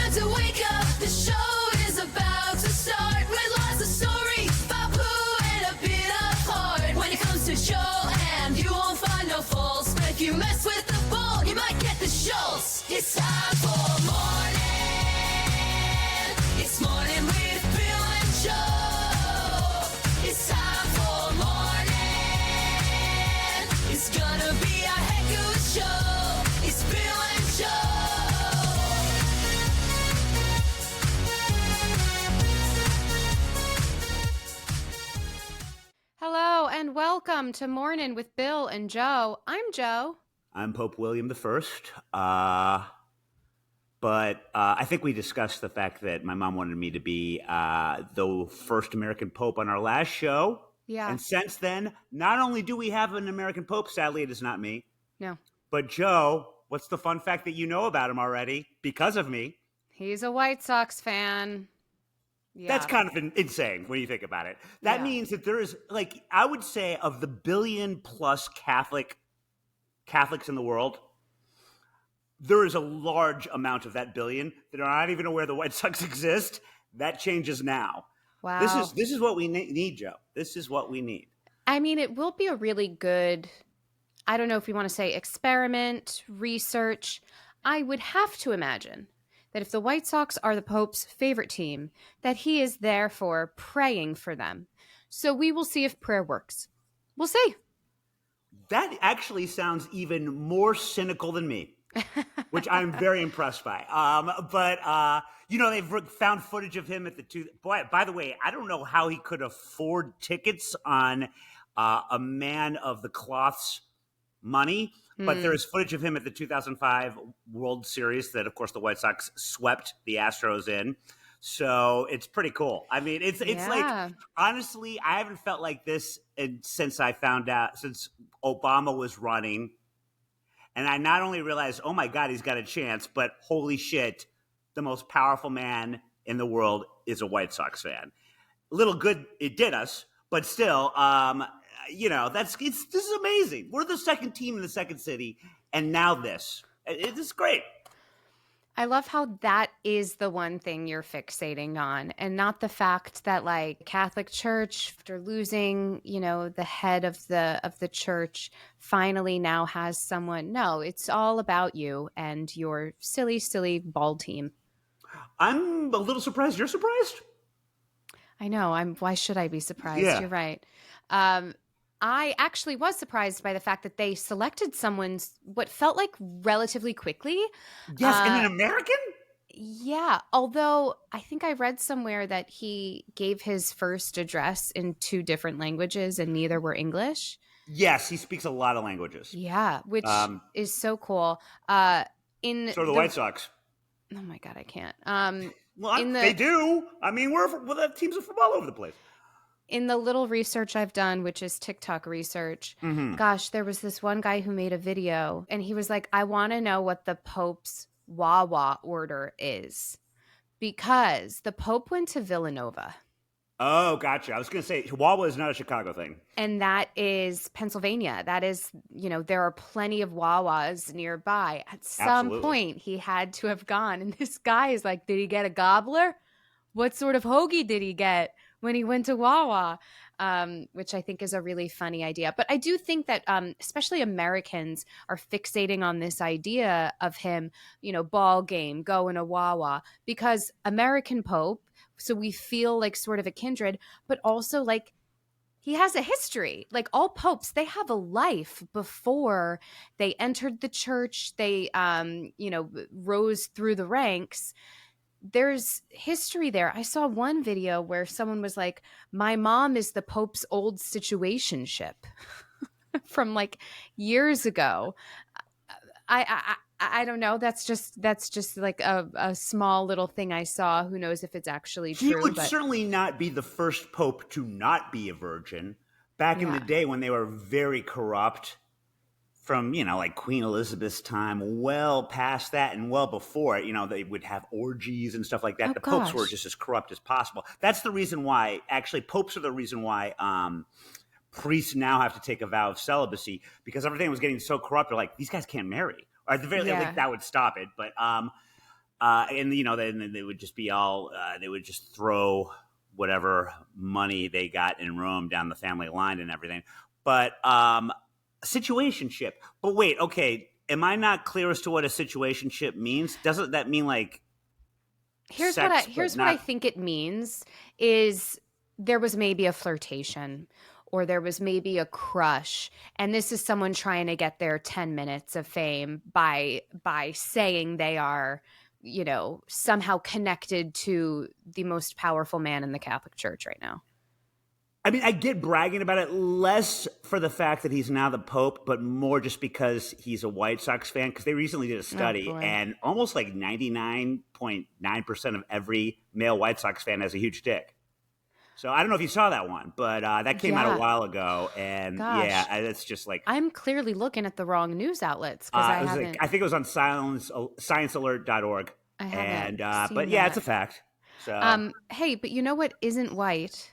time to wake up. The show is about to start with lots of stories about poo and a bit of heart. When it comes to Joanne, you won't find no faults. But if you mess with the ball, you might get the shoals. It's time for Mornin. It's Morning with Bill and Joe. It's time for Mornin. It's gonna be a heck of a show. It's Bill and Joe. Hello and welcome to Mornin with Bill and Joe. I'm Joe. I'm Pope William I. But I think we discussed the fact that my mom wanted me to be the first American Pope on our last show. Yeah. And since then, not only do we have an American Pope, sadly it is not me. No. But Joe, what's the fun fact that you know about him already because of me? He's a White Sox fan. Yeah. That's kind of insane when you think about it. That means that there is, like, I would say of the billion plus Catholics in the world, there is a large amount of that billion that are not even aware the White Sox exist. That changes now. Wow. This is what we need, Joe. This is what we need. I mean, it will be a really good, I don't know if you want to say experiment, research. I would have to imagine that if the White Sox are the Pope's favorite team, that he is therefore praying for them. So we will see if prayer works. We'll see. That actually sounds even more cynical than me, which I'm very impressed by. But they've found footage of him at the by the way, I don't know how he could afford tickets on a man of the cloth's money, but there is footage of him at the 2005 World Series that, of course, the White Sox swept the Astros in. So it's pretty cool. I mean, it's like, honestly, I haven't felt like this since Obama was running. And I not only realized, oh my God, he's got a chance, but holy shit, the most powerful man in the world is a White Sox fan. Little good it did us, but still, this is amazing. We're the second team in the second city, and now this. It is great. I love how that is the one thing you're fixating on, and not the fact that, like, Catholic Church, after losing, the head of the church, finally now has someone. No, it's all about you and your silly, silly ball team. I'm a little surprised. You're surprised? I know. Why should I be surprised? Yeah. You're right. I actually was surprised by the fact that they selected what felt like relatively quickly. Yes, and an American? Yeah, although I think I read somewhere that he gave his first address in 2 different languages and neither were English. Yes, he speaks a lot of languages. Yeah, which is so cool. So do the White Sox. Oh my God, I can't. They do. I mean, we're the teams are from all over the place. In the little research I've done, which is TikTok research, gosh, there was this one guy who made a video and he was like, I want to know what the Pope's Wawa order is, because the Pope went to Villanova. Oh, gotcha. I was going to say Wawa is not a Chicago thing. And that is Pennsylvania. That is, there are plenty of Wawas nearby. At some point, he had to have gone. And this guy is like, did he get a gobbler? What sort of hoagie did he get when he went to Wawa? Which I think is a really funny idea. But I do think that especially Americans are fixating on this idea of him, ball game, going to Wawa, because American Pope, so we feel like sort of a kindred, but also like he has a history. Like all popes, they have a life before they entered the church. They, rose through the ranks. There's history there. I saw one video where someone was like, my mom is the Pope's old situationship from like years ago. I don't know. That's just like a small little thing I saw. Who knows if it's actually true. He would certainly not be the first Pope to not be a virgin. Back in the day when they were very corrupt, from, like Queen Elizabeth's time, well past that and well before it, they would have orgies and stuff like that. The popes were just as corrupt as possible. That's the reason why, actually, popes are the reason why priests now have to take a vow of celibacy, because everything was getting so corrupt. They're like, these guys can't marry. Or at the very least, that would stop it. But And then they would just be all they would just throw whatever money they got in Rome down the family line and everything. But situationship. But wait, okay, am I not clear as to what a situationship means? Doesn't that mean like Here's sex, what I think it means is there was maybe a flirtation or there was maybe a crush, and this is someone trying to get their 10 minutes of fame by saying they are, somehow connected to the most powerful man in the Catholic Church right now. I mean, I get bragging about it less for the fact that he's now the Pope, but more just because he's a White Sox fan. Because they recently did a study, and almost like 99.9% of every male White Sox fan has a huge dick. So I don't know if you saw that one, but that came out a while ago, and it's just like I'm clearly looking at the wrong news outlets because I haven't. I think it was on sciencealert.org. I haven't seen but yeah, it's a fact. So hey, but you know what isn't white?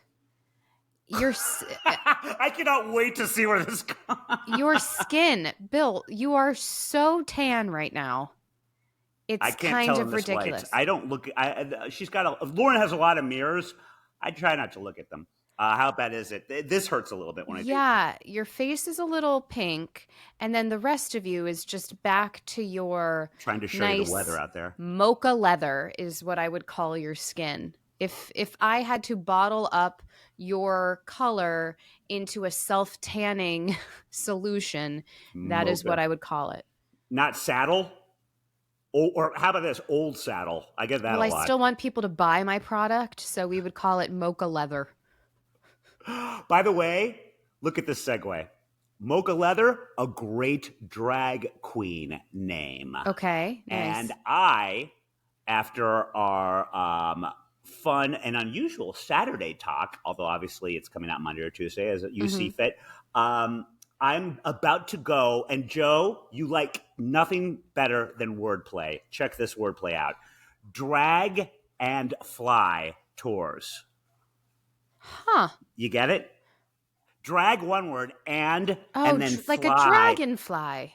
I cannot wait to see where this goes. Your skin, Bill, you are so tan right now. It's kind of ridiculous. Light. I don't look. Lauren has a lot of mirrors. I try not to look at them. How bad is it? This hurts a little bit when I do. Yeah, your face is a little pink, and then the rest of you is just back to your trying to show you the weather out there. Mocha leather is what I would call your skin. If I had to bottle up your color into a self-tanning solution, that is what I would call it. Not saddle? Or how about this? Old saddle. I get that a lot. I still want people to buy my product, so we would call it mocha leather. By the way, look at this segue. Mocha Leather, a great drag queen name. Okay, nice. And I, after our fun and unusual Saturday talk, although obviously it's coming out Monday or Tuesday as you see fit, I'm about to go, and Joe, you like nothing better than wordplay. Check this wordplay out. Drag and Fly Tours. Huh. You get it? Drag, one word, and then like fly. A dragonfly.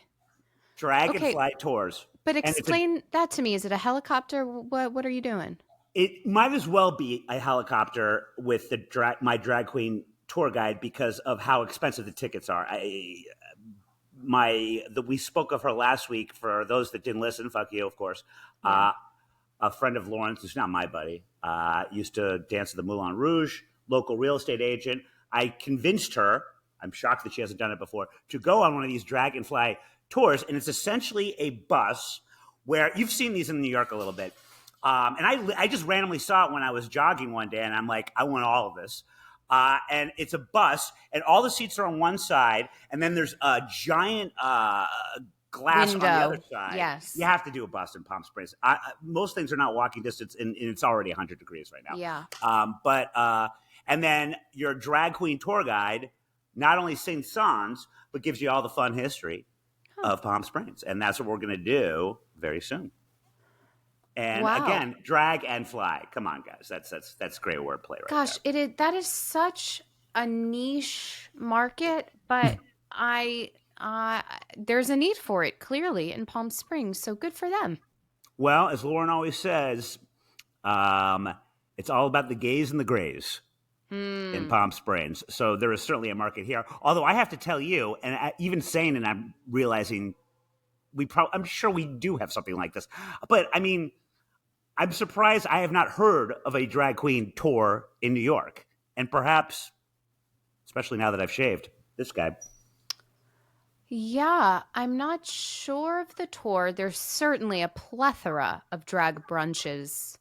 Dragonfly Tours. But explain that to me. Is it a helicopter? What are you doing? It might as well be a helicopter with my drag queen tour guide because of how expensive the tickets are. We spoke of her last week. For those that didn't listen, fuck you, of course. Yeah. A friend of Lauren's, who's not my buddy, used to dance at the Moulin Rouge, local real estate agent. I convinced her, I'm shocked that she hasn't done it before, to go on one of these Dragonfly tours. And it's essentially a bus where you've seen these in New York a little bit. And I just randomly saw it when I was jogging one day, and I'm like, I want all of this. And it's a bus, and all the seats are on one side, and then there's a giant glass window on the other side. Yes. You have to do a bus in Palm Springs. Most things are not walking distance, and it's already 100 degrees right now. Yeah. And then your drag queen tour guide not only sings songs, but gives you all the fun history of Palm Springs. And that's what we're going to do very soon. And again, drag and fly. Come on, guys. That's great wordplay right Gosh, there. That is such a niche market, but there's a need for it clearly in Palm Springs. So good for them. Well, as Lauren always says, it's all about the gays and the grays in Palm Springs. So there is certainly a market here. Although I have to tell you, and even saying it, I'm realizing I'm sure we do have something like this. But I mean, I'm surprised I have not heard of a drag queen tour in New York. And perhaps, especially now that I've shaved, this guy. Yeah, I'm not sure of the tour. There's certainly a plethora of drag brunches.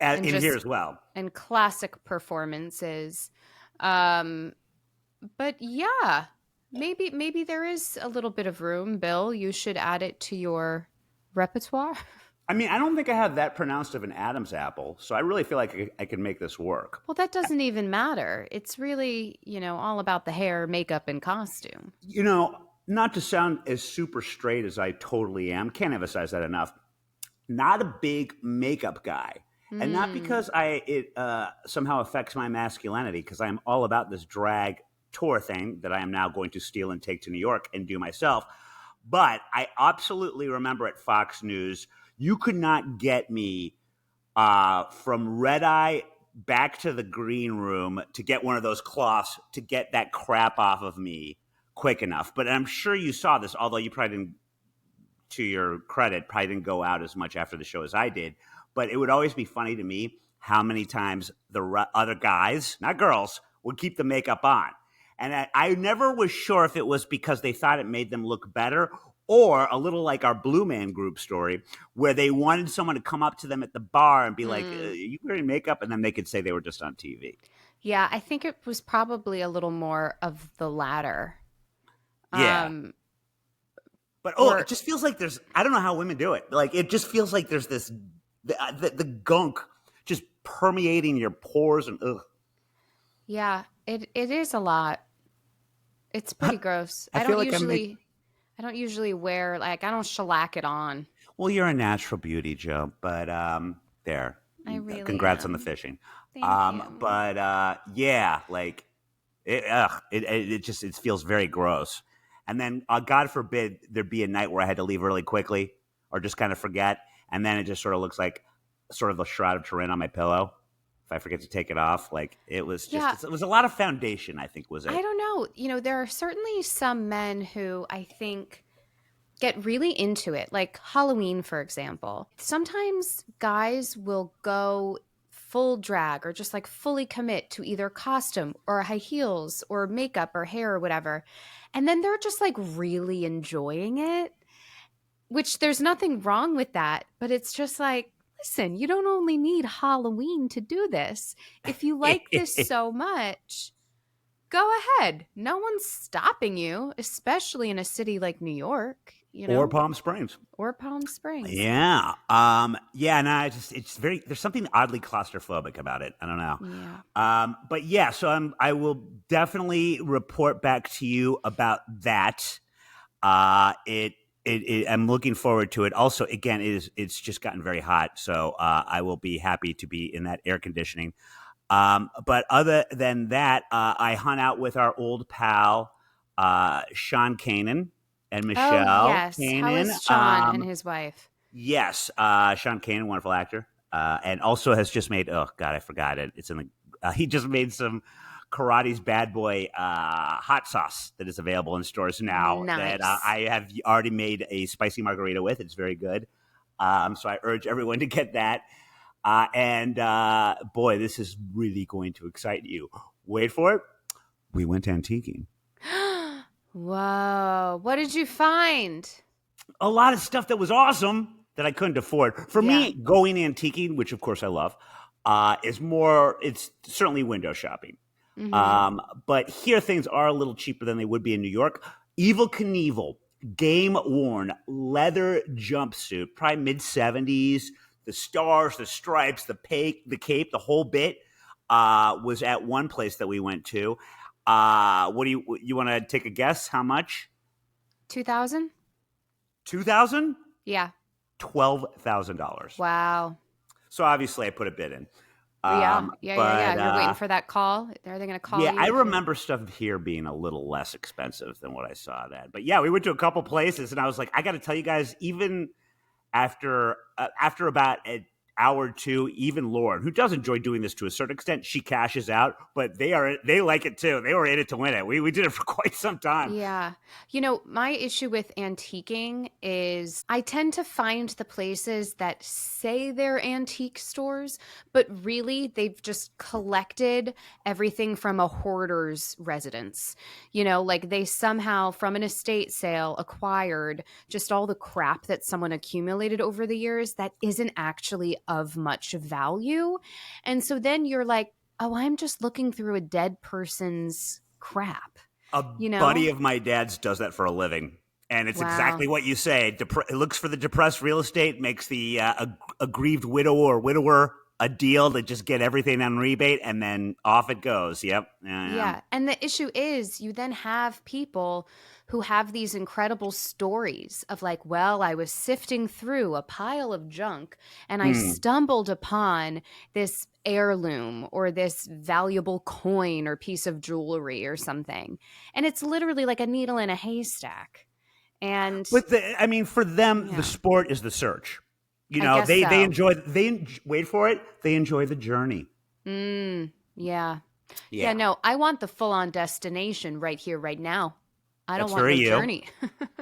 In here as well. And classic performances. But yeah, maybe there is a little bit of room, Bill. You should add it to your repertoire. I mean, I don't think I have that pronounced of an Adam's apple, so I really feel like I can make this work. Well, that doesn't even matter. It's really, all about the hair, makeup, and costume. Not to sound as super straight as I totally am, can't emphasize that enough. Not a big makeup guy. And not because it somehow affects my masculinity, because I'm all about this drag tour thing that I am now going to steal and take to New York and do myself. But I absolutely remember at Fox News You could not get me from Red Eye back to the green room to get one of those cloths to get that crap off of me quick enough. But I'm sure you saw this, although you probably didn't, to your credit, probably didn't go out as much after the show as I did. But it would always be funny to me how many times the other guys, not girls, would keep the makeup on. And I never was sure if it was because they thought it made them look better, or a little like our Blue Man Group story, where they wanted someone to come up to them at the bar and be like, you wearing makeup? And then they could say they were just on TV. Yeah, I think it was probably a little more of the latter. Yeah. But, it just feels like I don't know how women do it. Like, it just feels like there's this, the gunk just permeating your pores and ugh. Yeah, it is a lot. It's pretty gross. I don't usually wear, like, I don't shellac it on. Well, you're a natural beauty, Joe, but there. I really Congrats am. on the fishing. Thank you. But yeah, like it feels very gross. And then God forbid there'd be a night where I had to leave really quickly or just kind of forget, and then it just sort of looks like sort of a shroud of Turin on my pillow. If I forget to take it off, like it was just, it was a lot of foundation, I think, was it? I don't know. You know, there are certainly some men who I think get really into it, like Halloween, for example. Sometimes guys will go full drag or just like fully commit to either costume or high heels or makeup or hair or whatever. And then they're just like really enjoying it, which there's nothing wrong with that. But it's just like, listen, you don't only need Halloween to do this. If you like this so much, go ahead. No one's stopping you, especially in a city like New York, you know, or Palm Springs. Yeah. No, there's something oddly claustrophobic about it. I don't know. Yeah. But yeah, so I will definitely report back to you about that. I'm looking forward to it. Also, again, it's just gotten very hot, so I will be happy to be in that air conditioning. But other than that, I hung out with our old pal Sean Kanan and Michelle. Oh, yes. Kanan. How is Sean and his wife? Yes, Sean Kanan, wonderful actor, and also has just made. Oh God, I forgot it. It's in the. He just made some Karate's Bad Boy hot sauce that is available in stores now. Nice. That I have already made a spicy margarita with. It's very good. So I urge everyone to get that. And boy, this is really going to excite you. Wait for it. We went antiquing. Whoa. What did you find? A lot of stuff that was awesome that I couldn't afford. For me, going antiquing, which of course I love, it's certainly window shopping. Mm-hmm. But here things are a little cheaper than they would be in New York. Evel Knievel, game worn leather jumpsuit, probably mid 70s. The stars, the stripes, the cape, the whole bit was at one place that we went to. What do you want to take a guess? How much? 2,000? 2,000? Yeah. $12,000. Wow. So obviously I put a bid in. Yeah. You're waiting for that call. Are they going to call you? Yeah, I remember stuff here being a little less expensive than what I saw that. But yeah, we went to a couple places, and I was like, I got to tell you guys, even after about an hour or two, even Lauren, who does enjoy doing this to a certain extent, she cashes out, but they like it too. They were in it to win it. We did it for quite some time. Yeah. You know, my issue with antiquing is I tend to find the places that say they're antique stores, but really they've just collected everything from a hoarder's residence. You know, like they somehow from an estate sale acquired just all the crap that someone accumulated over the years that isn't actually of much value. And so then you're like, oh, I'm just looking through a dead person's crap. A buddy of my dad's does that for a living. And it's exactly what you say. It looks for the depressed real estate, makes the aggrieved widow or widower a deal to just get everything on rebate, and then off it goes. Yep. Yeah. And the issue is you then have people who have these incredible stories of like, well, I was sifting through a pile of junk and I stumbled upon this heirloom or this valuable coin or piece of jewelry or something. And it's literally like a needle in a haystack. But for them, the sport is the search. You I know, guess they so. enjoy wait for it. They enjoy the journey. Yeah. Yeah. No, I want the full-on destination right here, right now. I don't That's want very no you. journey.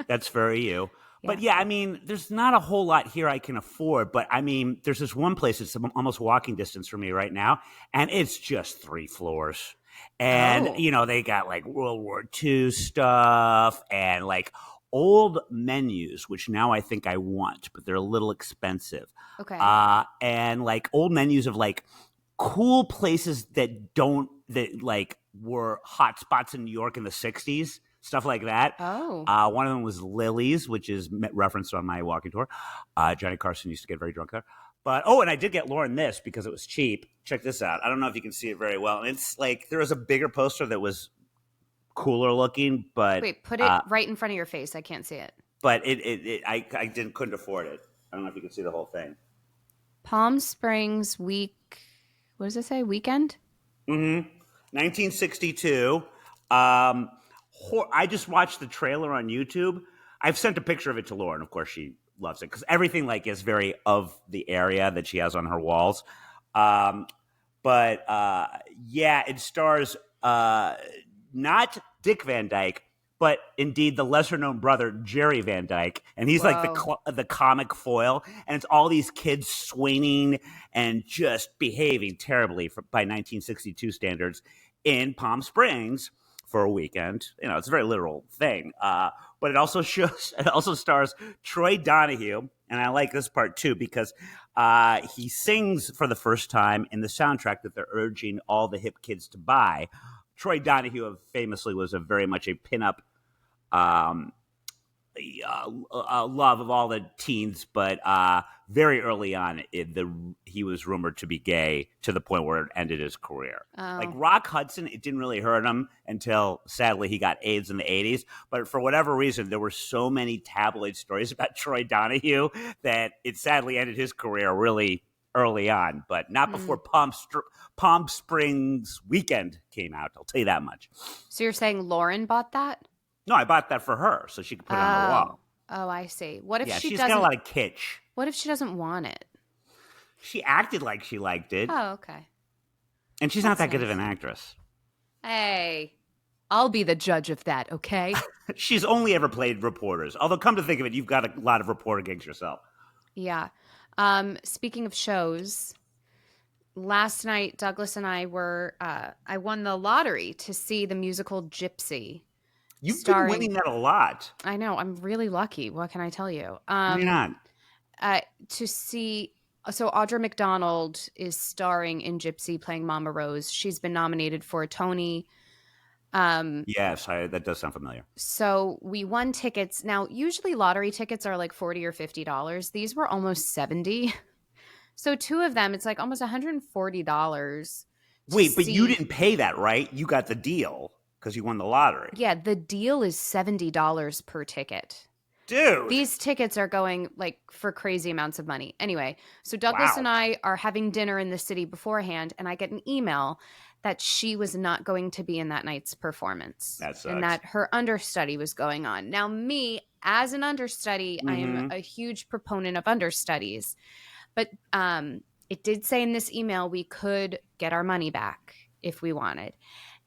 That's very you. But Yeah. yeah, I mean, there's not a whole lot here I can afford. But I mean, there's this one place that's almost walking distance from me right now, and it's just 3 floors. And Oh. you know, they got like World War II stuff and like old menus, which now I think I want, but they're a little expensive. Okay. And like old menus of like cool places that like were hot spots in New York in the 60s, stuff like that. Oh. One of them was Lily's, which is referenced on my walking tour. Johnny Carson used to get very drunk there. But and I did get Lauren this because it was cheap. Check this out. I don't know if you can see it very well. And it's like there was a bigger poster that was cooler looking, but Wait, put it right in front of your face. I can't see it. but I couldn't afford it. I don't know if you can see the whole thing. Palm Springs what does it say? Weekend? 1962. I just watched the trailer on YouTube. I've sent a picture of it to Lauren. Of course, she loves it because everything like is very of the area that she has on her walls. But yeah, it stars not Dick Van Dyke, but indeed the lesser known brother Jerry Van Dyke, and he's like the comic foil, and it's all these kids swinging and just behaving terribly by 1962 standards in Palm Springs for a weekend. You know, it's a very literal thing. But it also stars Troy Donahue, and I like this part too because he sings for the first time in the soundtrack that they're urging all the hip kids to buy. Troy Donahue famously was very much a pinup love of all the teens, but very early on, he was rumored to be gay to the point where it ended his career. Oh. Like Rock Hudson, it didn't really hurt him until, sadly, he got AIDS in the 80s. But for whatever reason, there were so many tabloid stories about Troy Donahue that it sadly ended his career really early on, but not before Palm Springs Weekend came out. I'll tell you that much. So you're saying Lauren bought that? No, I bought that for her so she could put it on the wall. Oh, I see. What if she's got a lot of kitsch. What if she doesn't want it? She acted like she liked it. Oh, okay. And she's not that good of an actress. Hey, I'll be the judge of that, okay? She's only ever played reporters. Although, come to think of it, you've got a lot of reporter gigs yourself. Yeah. Speaking of shows, last night Douglas and I I won the lottery to see the musical Gypsy. You've been winning that a lot. I know. I'm really lucky. What can I tell you? You're not. To see, so Audra McDonald is starring in Gypsy, playing Mama Rose. She's been nominated for a Tony. Yes, that does sound familiar. So we won tickets. Now, usually lottery tickets are like $40 or $50. These were almost $70. So 2 of them, it's like almost $140. Wait, but you didn't pay that, right? You got the deal because you won the lottery. Yeah, the deal is $70 per ticket. Dude. These tickets are going like for crazy amounts of money. Anyway, so Douglas and I are having dinner in the city beforehand, and I get an email that she was not going to be in that night's performance. That sucks. And that her understudy was going on. Now, me, as an understudy, I am a huge proponent of understudies. But it did say in this email we could get our money back if we wanted.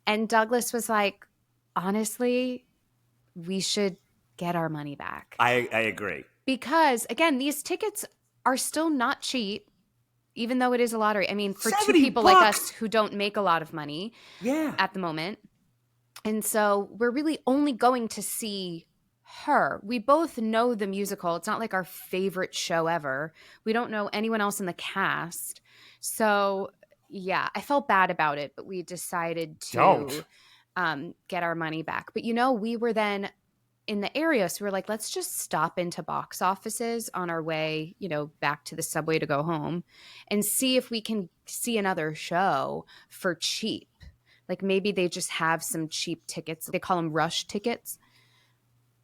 And Douglas was like, honestly, we should get our money back. I agree. Because, again, these tickets are still not cheap, even though it is a lottery. I mean, for 2 people bucks. like us who don't make a lot of money at the moment. And so we're really only going to see her. We both know the musical. It's not like our favorite show ever. We don't know anyone else in the cast. So, yeah, I felt bad about it, but we decided to get our money back. But, we were then in the area, so we were like, let's just stop into box offices on our way, back to the subway to go home and see if we can see another show for cheap. Like maybe they just have some cheap tickets. They call them rush tickets.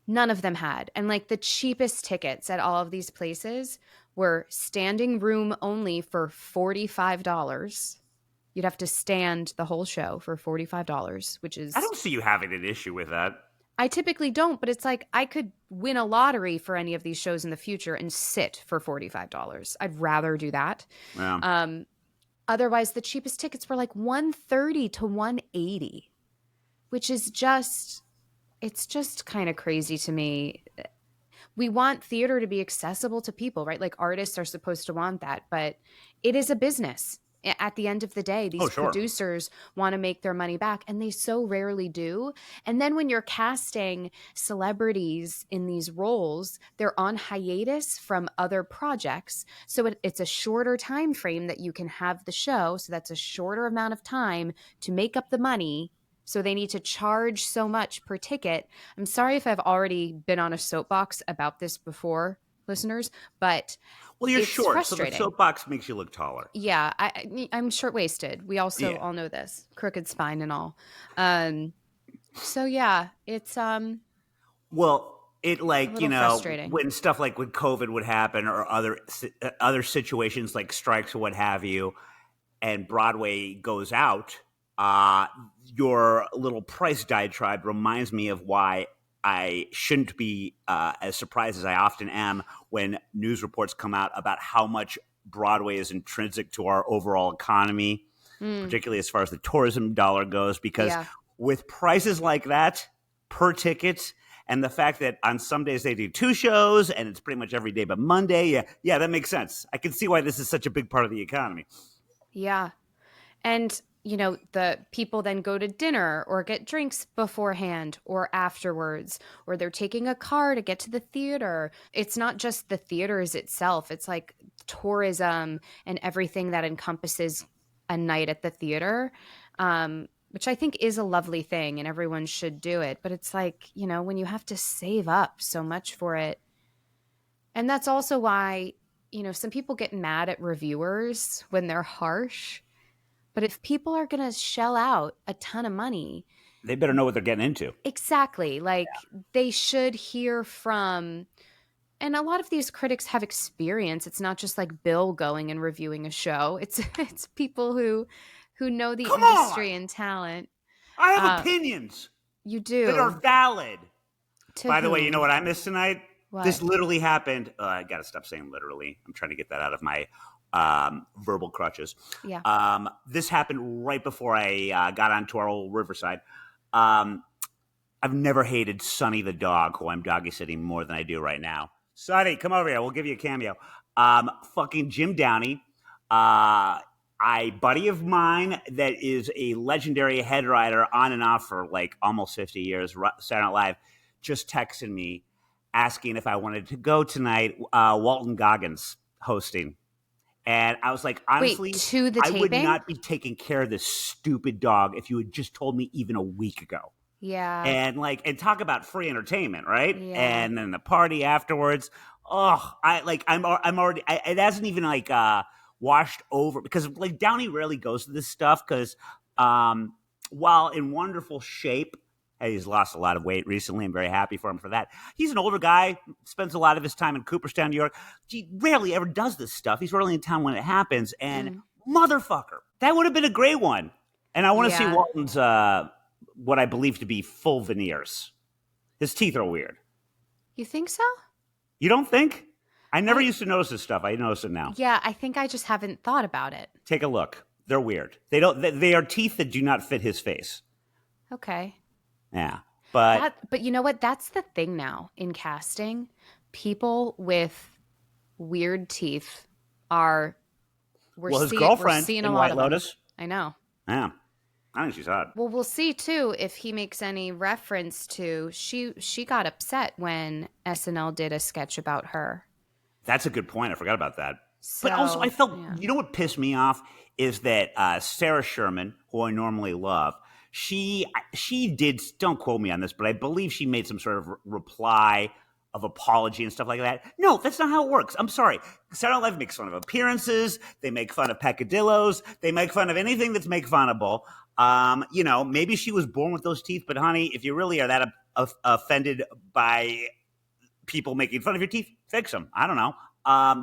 None of them had. And like the cheapest tickets at all of these places were standing room only for $45. You'd have to stand the whole show for $45, which is... I don't see you having an issue with that. I typically don't, but it's like I could win a lottery for any of these shows in the future and sit for $45. I'd rather do that. Yeah. Otherwise, the cheapest tickets were like $130 to $180, which is just, it's just kind of crazy to me. We want theater to be accessible to people, right? Like artists are supposed to want that, but it is a business. At the end of the day, these sure. producers want to make their money back, and they so rarely do. And then when you're casting celebrities in these roles, they're on hiatus from other projects. So it's a shorter time frame that you can have the show. So that's a shorter amount of time to make up the money. So they need to charge so much per ticket. I'm sorry if I've already been on a soapbox about this before, listeners, but well, you're it's short, frustrating. so the soapbox makes you look taller. Yeah, I'm short-waisted. We also all know this. Crooked spine and all. So yeah, it's well, it like, you know, frustrating. when stuff like when COVID would happen or other situations like strikes or what have you, and Broadway goes out, your little price diatribe reminds me of why I shouldn't be as surprised as I often am when news reports come out about how much Broadway is intrinsic to our overall economy, particularly as far as the tourism dollar goes, because with prices like that per ticket and the fact that on some days they do 2 shows and it's pretty much every day but Monday, yeah, that makes sense. I can see why this is such a big part of the economy. Yeah. And you know, the people then go to dinner or get drinks beforehand or afterwards, or they're taking a car to get to the theater. It's not just the theaters itself. It's like tourism and everything that encompasses a night at the theater, which I think is a lovely thing and everyone should do it. But it's like, you know, when you have to save up so much for it. And that's also why, you know, some people get mad at reviewers when they're harsh. But if people are going to shell out a ton of money, they better know what they're getting into. Exactly. Like they should hear from, and a lot of these critics have experience. It's not just like Bill going and reviewing a show. It's people who know the industry and talent. I have opinions. You do. That are valid. By the way, whom? you know what I missed tonight? What? This literally happened. I got to stop saying literally. I'm trying to get that out of my verbal crutches. Yeah. This happened right before I got onto our old Riverside. I've never hated Sonny the dog, who I'm doggy sitting more than I do right now. Sonny, come over here. We'll give you a cameo. Fucking Jim Downey, a buddy of mine that is a legendary head writer on and off for like almost 50 years, Saturday Night Live, just texted me asking if I wanted to go tonight. Walton Goggins hosting. And I was like, honestly, Wait, to the I would taping? not be taking care of this stupid dog if you had just told me even a week ago. Yeah. And talk about free entertainment, right? Yeah. And then the party afterwards. Oh, I'm already. It hasn't even like washed over because like Downey rarely goes to this stuff because while in wonderful shape. He's lost a lot of weight recently. I'm very happy for him for that. He's an older guy, spends a lot of his time in Cooperstown, New York. He rarely ever does this stuff. He's rarely in town when it happens. And motherfucker, that would have been a great one. And I want to see Walton's, what I believe to be full veneers. His teeth are weird. You think so? You don't think? I never used to notice this stuff. I notice it now. Yeah, I think I just haven't thought about it. Take a look. They're weird. They are teeth that do not fit his face. Okay. Yeah, but you know what? That's the thing now in casting. People with weird teeth are. His girlfriend in White Lotus. I know. Yeah, I think she's hot. Well, we'll see too if he makes any reference to she got upset when SNL did a sketch about her. That's a good point. I forgot about that. So, but also, I felt you know what pissed me off is that Sarah Sherman, who I normally love. She did, don't quote me on this, but I believe she made some sort of reply of apology and stuff like that. No, that's not how it works. I'm sorry. Saturday Night Live makes fun of appearances. They make fun of peccadillos. They make fun of anything that's make funnable. You know, maybe she was born with those teeth, but honey, if you really are that offended by people making fun of your teeth, fix them. I don't know.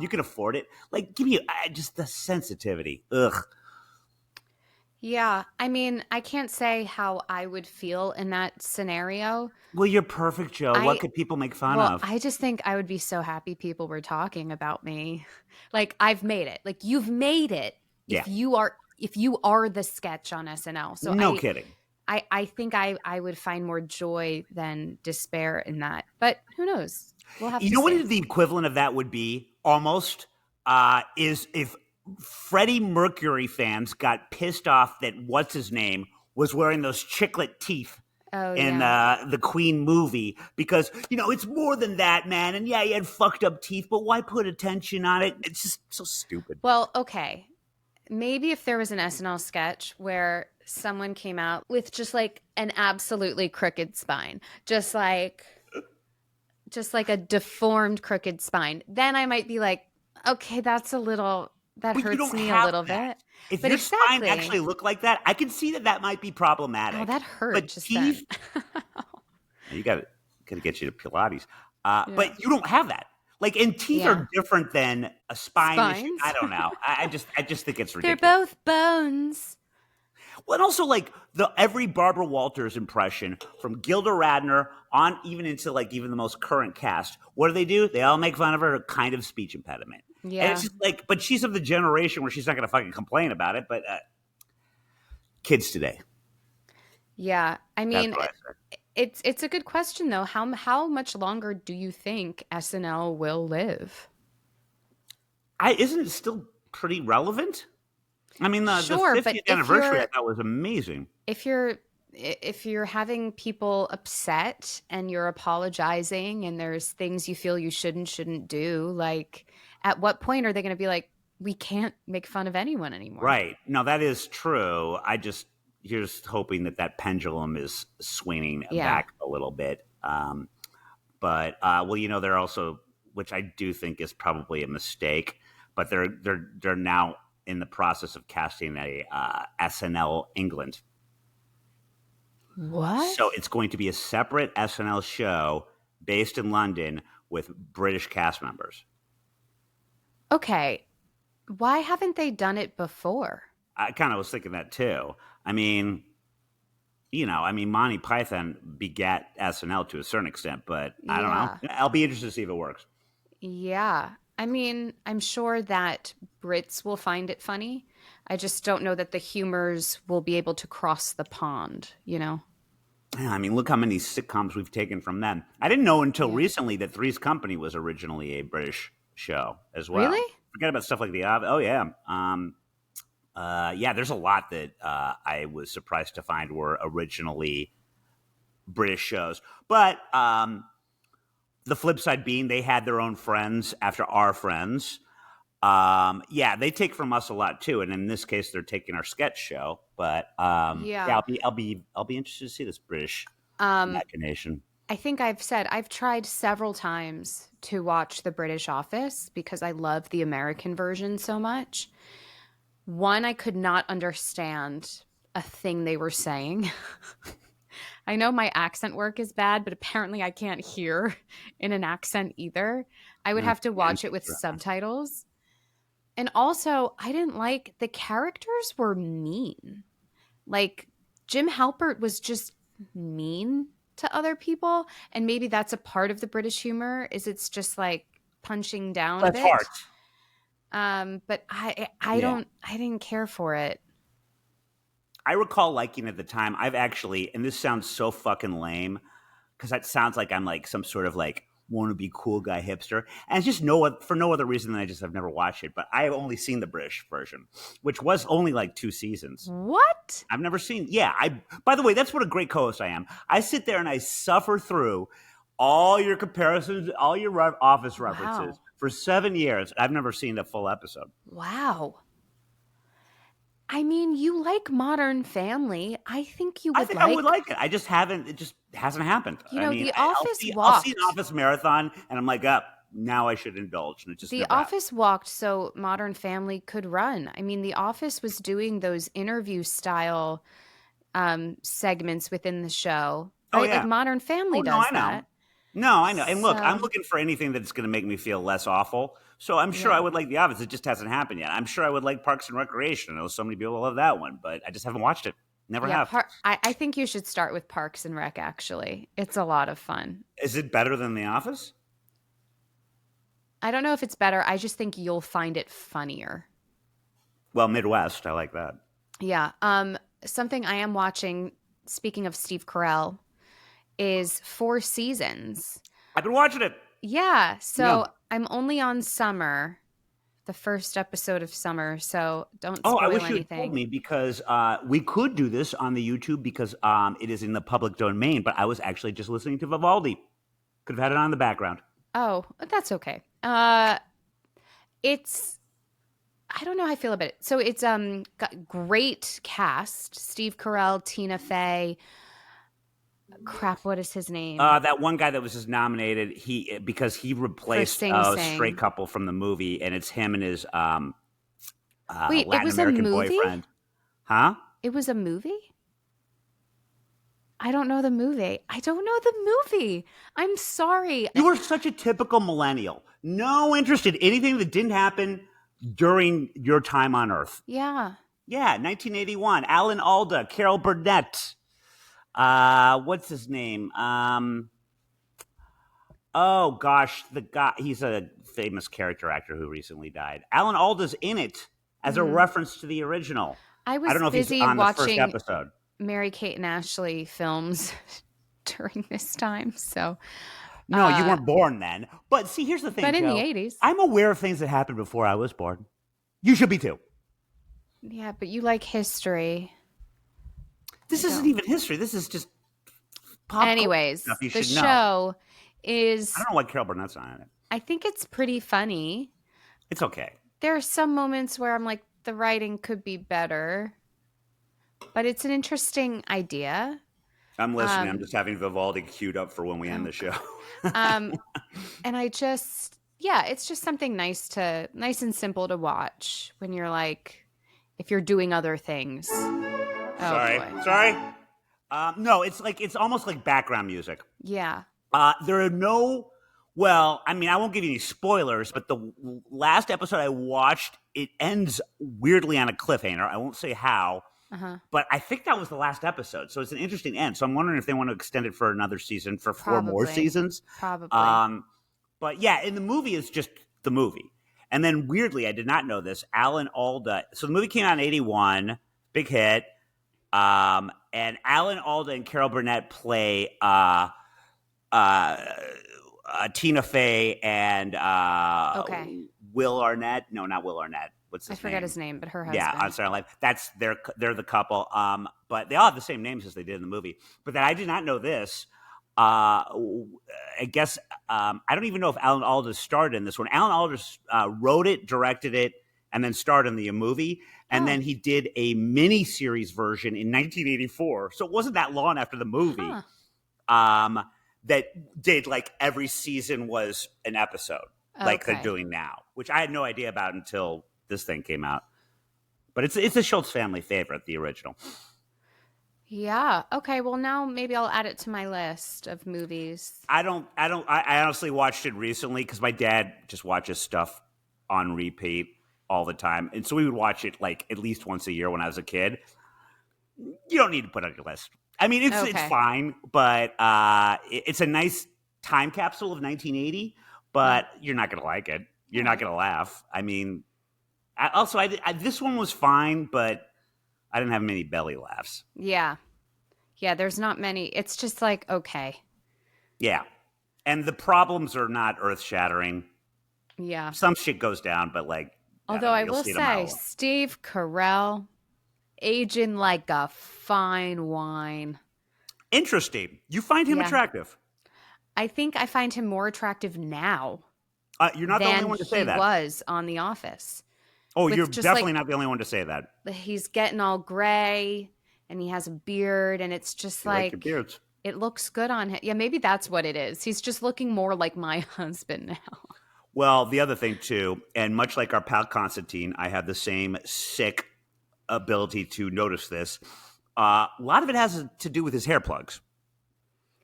You can afford it. Like, give me just the sensitivity. Ugh. Yeah, I mean, I can't say how I would feel in that scenario. Well, you're perfect, Joe. What I could people make fun Well, of? I just think I would be so happy people were talking about me. Like I've made it. Like you've made it Yeah, if you are the sketch on SNL. So no kidding. I think I would find more joy than despair in that. But who knows? We'll have You to know what see. the equivalent of that would be almost is if Freddie Mercury fans got pissed off that what's his name was wearing those chiclet teeth Oh in yeah. the Queen movie because it's more than that, man. And yeah, he had fucked up teeth, but why put attention on it? It's just so stupid. Well, okay. Maybe if there was an SNL sketch where someone came out with just like an absolutely crooked spine, just like a deformed crooked spine, then I might be like, okay, that But you hurts don't me a have little that. bit. If But your spine exactly. actually looked like that, I can see that that might be Oh, problematic. that hurt But just then. teeth, you got to get you to Pilates. Yeah. But you don't have that. Like, and teeth Yeah. are different than a spine issue. Spines. I don't know. I just think it's They're ridiculous. both bones. Well, and also like the every Barbara Walters impression from Gilda Radner on even into like even the most current cast. What do? They all make fun of her kind of speech impediment. And it's Yeah. just like, but she's of the generation where she's not going to fucking complain about it. But kids today, Yeah. I that's mean, what I say. it's a good question though. How much longer do you think SNL will live? Isn't it still pretty relevant? I mean, the Sure, but 50th anniversary I thought was amazing. if you're if you're having people upset and you're apologizing and there's things you feel you shouldn't do, like at what point are they going to be like, we can't make fun of anyone anymore? Right. No, that is true. Here's hoping that that pendulum is swinging Yeah. back a little bit. But well, they're also, which I do think is probably a mistake, but they're now in the process of casting a SNL England. What? So it's going to be a separate SNL show based in London with British cast members. Okay. Why haven't they done it before? I kind of was thinking that too. I mean, Monty Python begat SNL to a certain extent, but I don't know. Yeah. I'll be interested to see if it works. Yeah. I mean, I'm sure that Brits will find it funny. I just don't know that the humors will be able to cross the pond, you know? Yeah, I mean, look how many sitcoms we've taken from them. I didn't know until Yeah. recently that Three's Company was originally a British show as well. Really? Forget about stuff like The Office. Oh yeah, yeah. There's a lot that I was surprised to find were originally British shows, but the flip side being they had their own friends after our friends. Yeah, they take from us a lot too, and in this case, they're taking our sketch show. But yeah, Yeah. I'll be interested to see this British Um, machination. I think I've said I've tried several times to watch The British Office because I love the American version so much. One, I could not understand a thing they were saying. I know my accent work is bad, but apparently I can't hear in an accent either. I would have to watch it with subtitles. And also, I didn't like the characters were mean. Like Jim Halpert was just mean to other people, and maybe that's a part of the British humor is it's just like punching down a That's hard. bit. But Yeah. I didn't care for it. I recall liking it at the time. I've actually, and this sounds so fucking lame, because that sounds like I'm like some sort of like wannabe cool guy hipster, and it's just for no other reason than I just have never watched it. But I have only seen the British version, which was only like 2 seasons. What? I've never seen. Yeah, I. By the way, that's what a great co-host I am. I sit there and I suffer through all your comparisons, all your Office references Wow. for 7 years. I've never seen a full episode. Wow. I mean, you like Modern Family. I think you I would think I would like, like it. I just haven't. It just hasn't happened. you I know, mean, The I'll Office see. I'll see an walked. Office marathon, and I'm like, up. Now I should indulge, and it just The never happened. Office walked so Modern Family could run. I mean, The Office was doing those interview style segments within the show, Oh right? Like yeah. Modern Oh Family no, does I know. that. No, I know. And look, I'm So, looking for anything that's going to make me feel less awful. So I'm sure Yeah. I would like The Office. It just hasn't happened yet. I'm sure I would like Parks and Recreation. I know so many people love that one, but I just haven't watched it. Never have. I think you should start with Parks and Rec, actually. It's a lot of fun. Is it better than The Office? I don't know if it's better. I just think you'll find it funnier. Well, Midwest. I like that. Yeah. Something I am watching, speaking of Steve Carell, is 4 Seasons. I've been watching it. Yeah. So Yeah. I'm only on Summer, the first episode of Summer. So don't spoil I wish anything. you had told me because we could do this on the YouTube because it is in the public domain, but I was actually just listening to Vivaldi. Could have had it on in the background. Oh, that's okay. It's I don't know how I feel about it. So it's got great cast: Steve Carell, Tina Fey. Crap, what is his name? That one guy that was just nominated, because he replaced Sing a Sing. straight couple from the movie, and it's him and his Wait, it Latin was a American movie? boyfriend. Huh? It was a movie? I don't know the movie. I'm sorry. You were such a typical millennial. No interest in anything that didn't happen during your time on Earth. Yeah. Yeah, 1981. Alan Alda, Carol Burnett. What's his name? Oh gosh, the guy. He's a famous character actor who recently died. Alan Alda's in it as a reference to the original. I was don't know if busy he's on the first watching episode. Mary-Kate and Ashley films during this time. So No, you weren't born then. But see, here's the thing, But in Joe. the 80s. I'm aware of things that happened before I was born. You should be too. Yeah, but you like history. This isn't even history. This is just pop culture Anyways, stuff you the should know. show is, I don't know why Carol Burnett's on it. I think it's pretty funny. It's okay. There are some moments where I'm like, the writing could be better, but it's an interesting idea. I'm listening. I'm just having Vivaldi queued up for when we end the show. And I just, yeah, it's just something nice and simple to watch when you're like, if you're doing other things. Sorry. Boy. Sorry. No, it's almost like background music. Yeah. There are no. Well, I mean, I won't give you any spoilers, but the last episode I watched, it ends weirdly on a cliffhanger. I won't say how, but I think that was the last episode. So it's an interesting end. So I'm wondering if they want to extend it for another season, for 4 more seasons. Probably. But yeah, in the movie, it's just the movie. And then weirdly, I did not know this, Alan Alda. So the movie came out in 1981, big hit. And Alan Alda and Carol Burnett play Tina Fey and Will Arnett. No, not Will Arnett. What's his name? I forgot his name, but her husband. Yeah, on Saturday Night Live. They're the couple. But they all have the same names as they did in the movie. But then I did not know this. I guess I don't even know if Alan Alda starred in this one. Alan Alda wrote it, directed it, and then starred in the movie. And then he did a mini-series version in 1984. So it wasn't that long after the movie. That did like every season was an episode, like they're doing now, which I had no idea about until this thing came out. But it's a Schultz family favorite, the original. Yeah. Okay. Well, now maybe I'll add it to my list of movies. I honestly watched it recently because my dad just watches stuff on repeat all the time. And so we would watch it like at least once a year when I was a kid. You don't need to put it on your list. I mean, it's fine, but it's a nice time capsule of 1980, but you're not going to like it. You're not going to laugh. I mean, this one was fine, but I didn't have many belly laughs. Yeah. Yeah, there's not many. It's just like, okay. Yeah. And the problems are not earth-shattering. Yeah. Some shit goes down, but like... Although I will say, Steve Carell, aging like a fine wine. Interesting. You find him attractive. I think I find him more attractive now. You're not the only one to say that. He was on The Office. Oh, you're definitely not the only one to say that. He's getting all gray, and he has a beard, and it's just like your beards. It looks good on him. Yeah, maybe that's what it is. He's just looking more like my husband now. Well, the other thing too, and much like our pal Constantine, I have the same sick ability to notice this. A lot of it has to do with his hair plugs.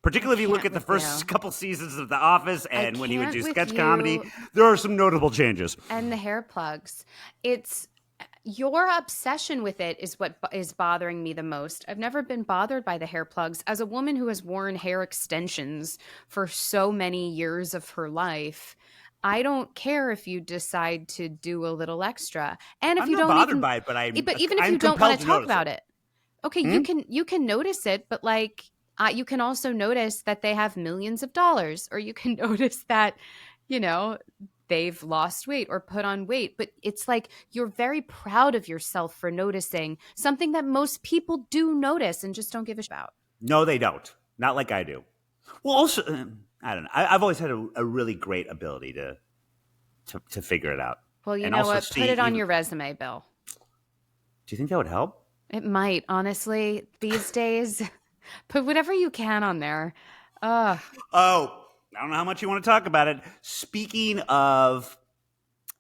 Particularly if you look can't at the with first you. couple seasons of The Office and when he would can't do with sketch comedy, you. there are some notable changes. And the hair plugs. It's your obsession with it is what is bothering me the most. I've never been bothered by the hair plugs. As a woman who has worn hair extensions for so many years of her life, I don't care if you decide to do a little extra. And if I'm you not don't bothered even by it, but even if I'm you don't want compelled to to talk notice about it. it. Okay, Hmm? you can notice it, but like you can also notice that they have millions of dollars, or you can notice that, you know, they've lost weight or put on weight. But it's like you're very proud of yourself for noticing something that most people do notice and just don't give a shit about. No, they don't. Not like I do. Well, also, I don't know. I've always had a really great ability to figure it out. Well, you And know also what? Put see it on even. your resume, Bill. Do you think that would help? It might, honestly, these days. Put whatever you can on there. Ugh. Oh, I don't know how much you want to talk about it. Speaking of,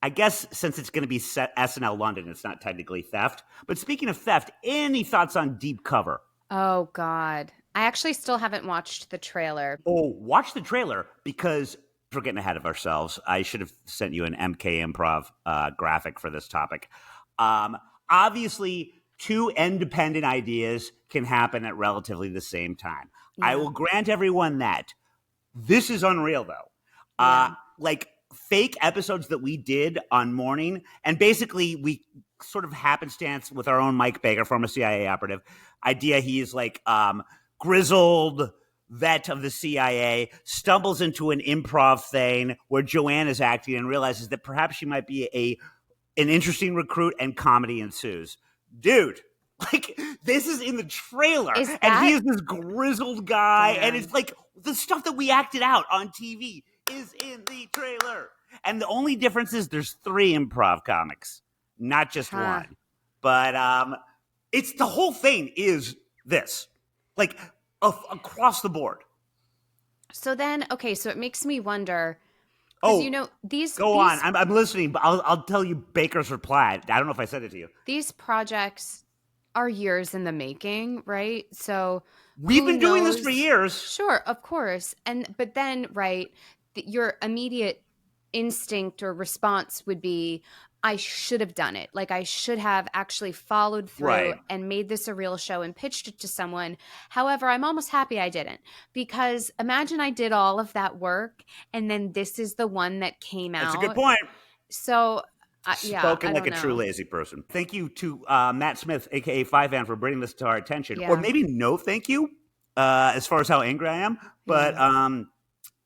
I guess since it's going to be set SNL London, it's not technically theft. But speaking of theft, any thoughts on Deep Cover? Oh, God. I actually still haven't watched the trailer. Oh, watch the trailer because we're getting ahead of ourselves. I should have sent you an MK Improv graphic for this topic. Obviously, two independent ideas can happen at relatively the same time. I Yeah. will grant everyone that. This is unreal, though. Yeah. Like fake episodes that we did on Morning, and basically we sort of happenstance with our own Mike Baker, former CIA operative, idea he's like grizzled vet of the CIA, stumbles into an improv thing where Joanne is acting and realizes that perhaps she might be an interesting recruit, and comedy ensues. Dude, like this is in the trailer, Is and he that- is this grizzled guy, and Damn. it's like the stuff that we acted out on TV is in the trailer. And the only difference is there's 3 improv comics, not just one. But it's the whole thing is this, like across the board. So then, okay, so it makes me wonder. Oh, You know, go on. I'm listening, but I'll tell you Baker's reply. I don't know if I said it to you. these projects are years in the making, right? So We've who been doing this knows? for years. Sure, of course. But then, right, your immediate instinct or response would be, I should have done it. Like I should have actually followed through Right. and made this a real show and pitched it to someone. However, I'm almost happy I didn't, because imagine I did all of that work and then this is the one that came out. That's a good point. So Spoken I like a don't true know. lazy person. Thank you to Matt Smith, aka Five Fan, for bringing this to our attention. Yeah. Or maybe no thank you, as far as how angry I am. But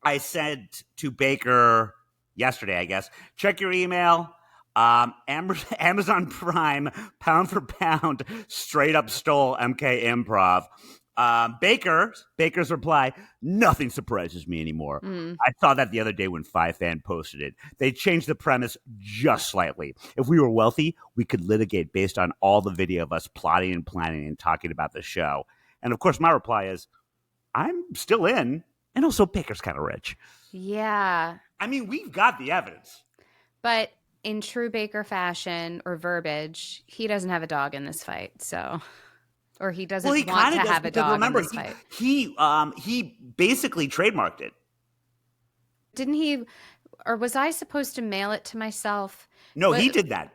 I said to Baker yesterday, I guess, check your email. Amazon Prime, pound for pound, straight up stole MK Improv. Baker's reply, nothing surprises me anymore. I saw that the other day when Five Fan posted it. They changed the premise just slightly. If we were wealthy, we could litigate based on all the video of us plotting and planning and talking about the show. And of course, my reply is, I'm still in. And also, Baker's kind of rich. Yeah. I mean, we've got the evidence. But in true Baker fashion or verbiage, he doesn't have a dog in this fight. So, or he doesn't want to have a dog in this fight. He basically trademarked it. Didn't he, or was I supposed to mail it to myself? No, But- he did that.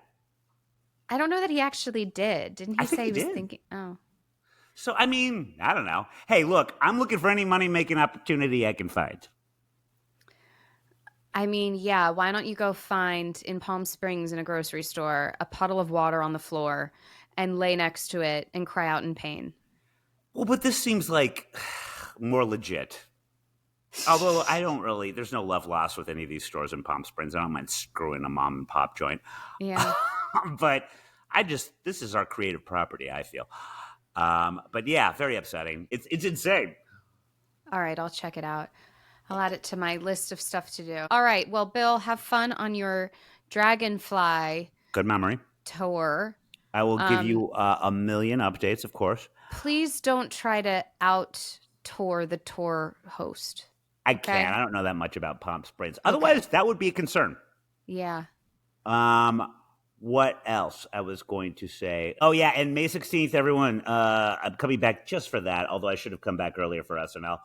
I don't know that he actually did. Didn't he I think say he he was did. thinking? Oh, So, I mean, I don't know. Hey, look, I'm looking for any money-making opportunity I can find. I mean, yeah. Why don't you go find in Palm Springs in a grocery store a puddle of water on the floor and lay next to it and cry out in pain? Well, but this seems like more legit. Although I don't really, there's no love lost with any of these stores in Palm Springs. I don't mind screwing a mom and pop joint. Yeah. But this is our creative property, I feel. But yeah, very upsetting. It's insane. All right, I'll check it out. I'll add it to my list of stuff to do. All right, well, Bill, have fun on your Dragonfly Good memory. tour. I will give you a million updates, of course. Please don't try to out tour the tour host. I Okay. can't. I don't know that much about Palm Springs. Otherwise, that would be a concern. Yeah. What else I was going to say? Oh, yeah, and May 16th, everyone, I'm coming back just for that, although I should have come back earlier for SNL.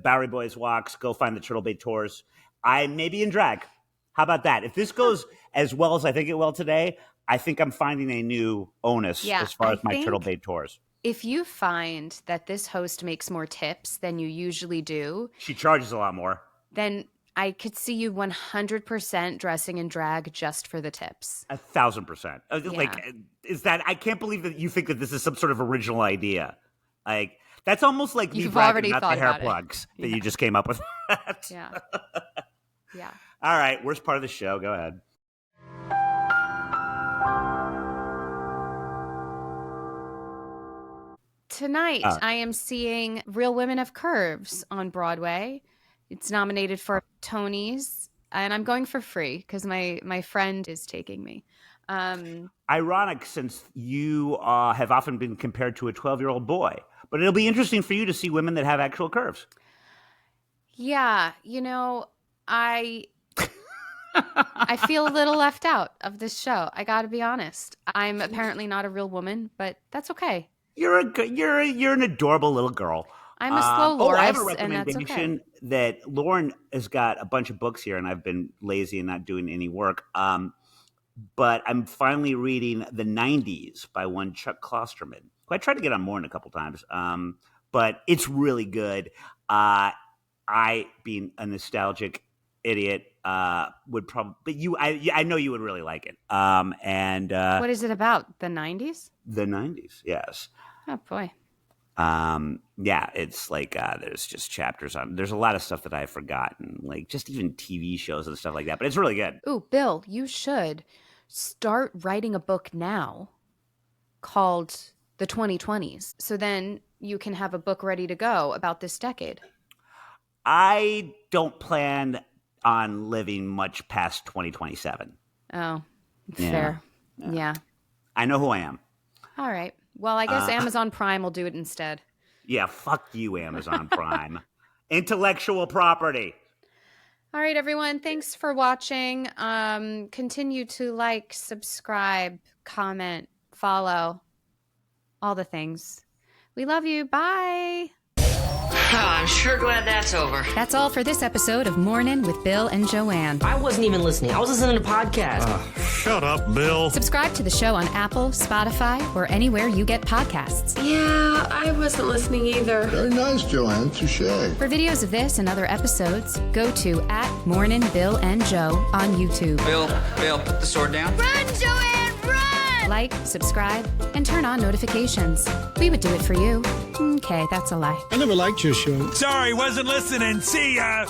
Bowery Boys Walks, go find the Turtle Bay Tours. I may be in drag. How about that? If this goes as well as I think it will today, I think I'm finding a new onus as far as my Turtle Bay Tours. If you find that this host makes more tips than you usually do. She charges a lot more. Then I could see you 100% dressing in drag just for the tips. 1,000%. Yeah. Like, is that, I can't believe that you think that this is some sort of original idea. Like, that's almost like You've me already bragging, not thought the hair about plugs it. that you just came up with. Yeah. Yeah. All right. Worst part of the show. Go ahead. Tonight, I am seeing Real Women Have Curves on Broadway. It's nominated for Tonys, and I'm going for free because my friend is taking me. Ironic, since you have often been compared to a 12-year-old boy. But it'll be interesting for you to see women that have actual curves. Yeah, I feel a little left out of this show. I got to be honest. I'm apparently not a real woman, but that's okay. You're an adorable little girl. I'm a slow Loris, I have a and that's recommendation okay. that Lauren has got a bunch of books here, and I've been lazy and not doing any work. But I'm finally reading The 90s by one Chuck Klosterman, who I tried to get on Mornin a couple times, but it's really good. I, being a nostalgic idiot, would probably, but I know you would really like it. What is it about? The 90s? The 90s, yes. Oh boy. Yeah, it's like there's just chapters on. There's a lot of stuff that I've forgotten, like just even TV shows and stuff like that. But it's really good. Ooh, Bill, you should start writing a book now called The 2020s. So then you can have a book ready to go about this decade. I don't plan on living much past 2027. Oh, fair. Yeah. I know who I am. All right. Well, I guess Amazon Prime will do it instead. Yeah, fuck you, Amazon Prime. Intellectual property. All right, everyone. Thanks for watching. Continue to like, subscribe, comment, follow, all the things. We love you. Bye. I'm sure glad that's over. That's all for this episode of Mornin with Bill and Joanne. I wasn't even listening. I was listening to podcasts. Shut up, Bill. Subscribe to the show on Apple, Spotify, or anywhere you get podcasts. Yeah, I wasn't listening either. Very nice, Joanne. Touché. For videos of this and other episodes, go to @MorninBillAndJoe on YouTube. Bill, put the sword down. Run, Joanne, run! Like, subscribe, and turn on notifications. We would do it for you. Okay, that's a lie. I never liked your show. Sorry, wasn't listening. See ya.